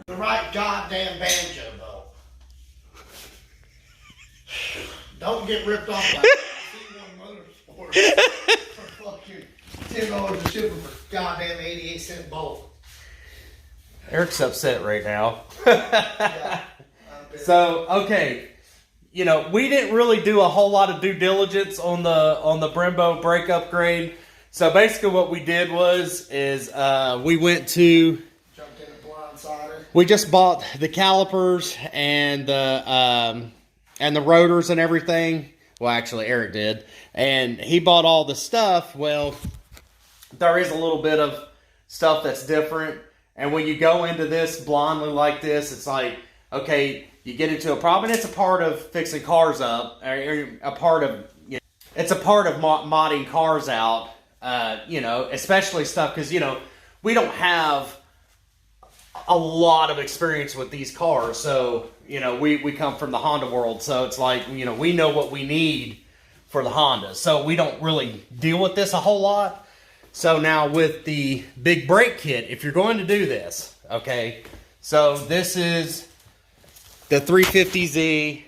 The right goddamn banjo, though. Don't get ripped off by C1 Motorsports for fucking $10 a shipping for goddamn 88-cent bolt. Eric's upset right now. Yeah, so, okay. You know, we didn't really do a whole lot of due diligence on the Brimbo brake upgrade. So basically what we did is we went to... Jumped in a blindsider. We just bought the calipers and the rotors and everything. Well, actually, Eric did. And he bought all the stuff. Well, there is a little bit of stuff that's different. And when you go into this blindly like this, it's like, okay, you get into a problem. And it's a part of fixing cars up. Or a part of, you know, it's a part of modding cars out. You know, especially stuff because, you know, we don't have a lot of experience with these cars. So, you know, we come from the Honda world. So it's like, you know, we know what we need for the Honda. So we don't really deal with this a whole lot. So now with the big brake kit, if you're going to do this, okay, so this is the 350z,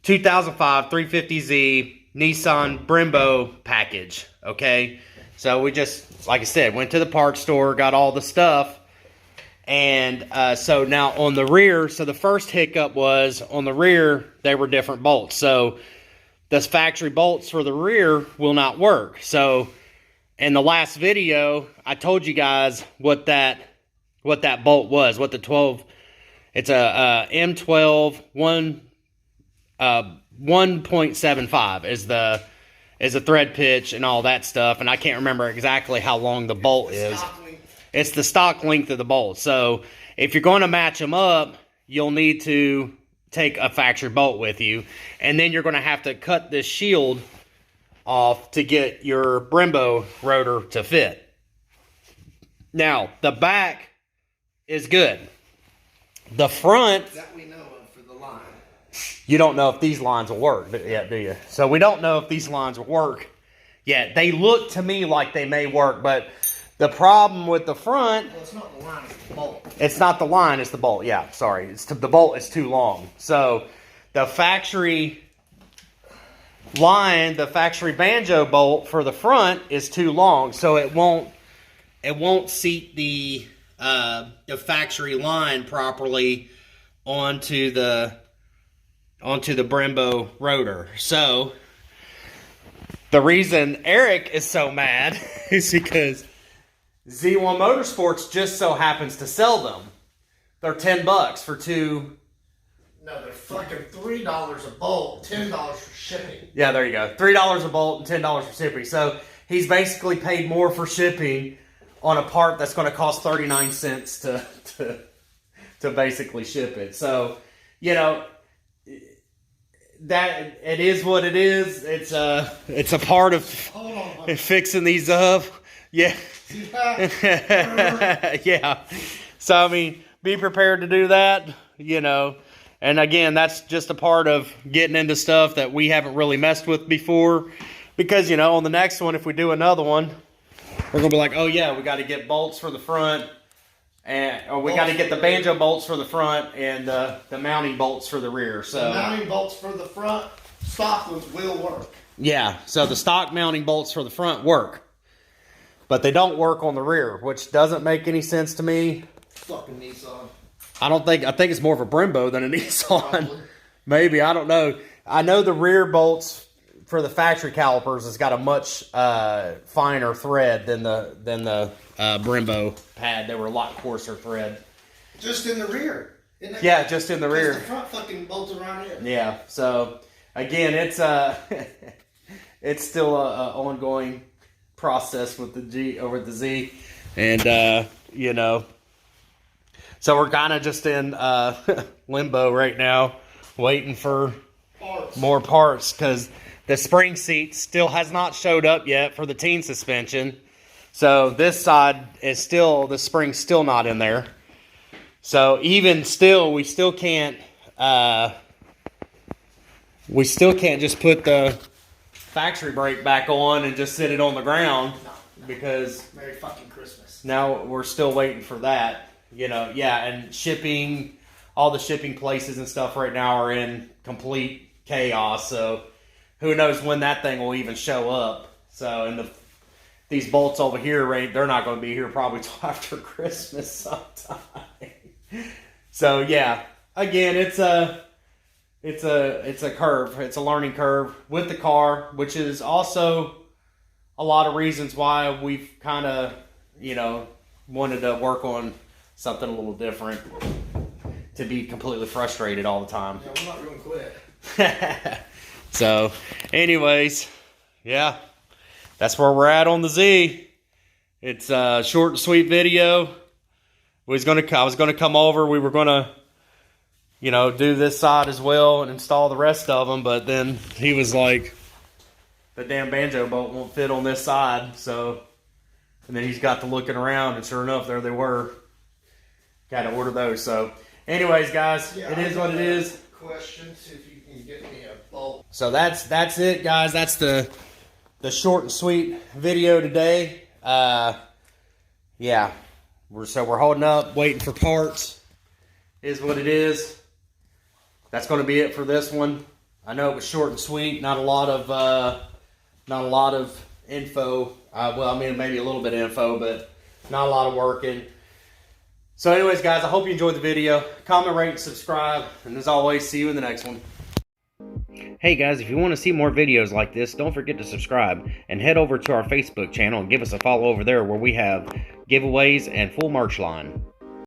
2005 350z Nissan Brimbo package, okay? So we just, like I said, went to the parts store, got all the stuff, and so now on the rear, so the first hiccup was on the rear, they were different bolts. So the factory bolts for the rear will not work. So in the last video, I told you guys what that bolt was, what the 12, it's a M12 1.75 is the thread pitch and all that stuff, and I can't remember exactly how long the bolt is. It's the stock length of the bolt. So if you're going to match them up, you'll need to take a factory bolt with you, and then you're going to have to cut this shield off to get your Brimbo rotor to fit. Now the back is good. The front, That we know of for the line. you don't know if these lines will work yet, do you? So we don't know if these lines will work yet. They look to me like they may work, but the problem with the front... Well, it's not the line, it's the bolt. It's not the line, it's the bolt. Yeah, sorry. The bolt is too long. So the factory line, the factory banjo bolt for the front is too long. So it won't seat the factory line properly onto the Brimbo rotor. So the reason Eric is so mad is because Z1 Motorsports just so happens to sell them. They're $10 for two. No, they're fucking $3 a bolt, $10 for shipping. Yeah, there you go. $3 a bolt and $10 for shipping. So he's basically paid more for shipping on a part that's going to cost 39 cents to basically ship it. So, you know, that it is what it is. It's a part of fixing these up. Yeah. Yeah. So I mean, be prepared to do that, you know. And again, that's just a part of getting into stuff that we haven't really messed with before. Because, you know, on the next one, if we do another one, we're going to be like, oh yeah, we got to get bolts for the front. Or we got to get the banjo bolts for the front and the mounting bolts for the rear. So the mounting bolts for the front, stock ones will work. Yeah, so the stock mounting bolts for the front work. But they don't work on the rear, which doesn't make any sense to me. Fucking Nissan. I think it's more of a Brimbo than a Nissan. Probably. Maybe, I don't know. I know the rear bolts for the factory calipers has got a much finer thread than the Brimbo pad. They were a lot coarser thread. Just in the rear. Yeah, just in the rear. The front fucking bolted around here. Yeah, so again, it's it's still a ongoing process with the G over the Z, and you know, so we're kind of just in limbo right now, waiting for more parts because the spring seat still has not showed up yet for the teen suspension. So this side is still, the spring's still not in there. So even still, we still can't just put the factory brake back on and just sit it on the ground. because Merry fucking Christmas. now we're still waiting for that. You know, yeah, and shipping, all the shipping places and stuff right now are in complete chaos. So who knows when that thing will even show up. So, and these bolts over here, right, they're not going to be here probably till after Christmas sometime. So yeah, again, it's a curve. It's a learning curve with the car, which is also a lot of reasons why we've kind of, you know, wanted to work on something a little different, to be completely frustrated all the time. Yeah, we're not going to quit. So, anyways, yeah, that's where we're at on the Z. It's a short and sweet video. I was gonna come over. We were gonna, you know, do this side as well and install the rest of them. But then he was like, the damn banjo bolt won't fit on this side. So, and then he's got to looking around, and sure enough, there they were. Got to order those. So, anyways, guys, Yeah, it is what it is. Question, see if you can get me a bolt. So that's it, guys. That's the short and sweet video today. Yeah, we're holding up, waiting for parts. Is what it is. That's going to be it for this one. I know it was short and sweet. Not a lot of info. Well, I mean, maybe a little bit of info, but not a lot of working. So anyways, guys, I hope you enjoyed the video. Comment, rate, and subscribe. And as always, see you in the next one. Hey guys, if you want to see more videos like this, don't forget to subscribe. And head over to our Facebook channel and give us a follow over there, where we have giveaways and full merch line.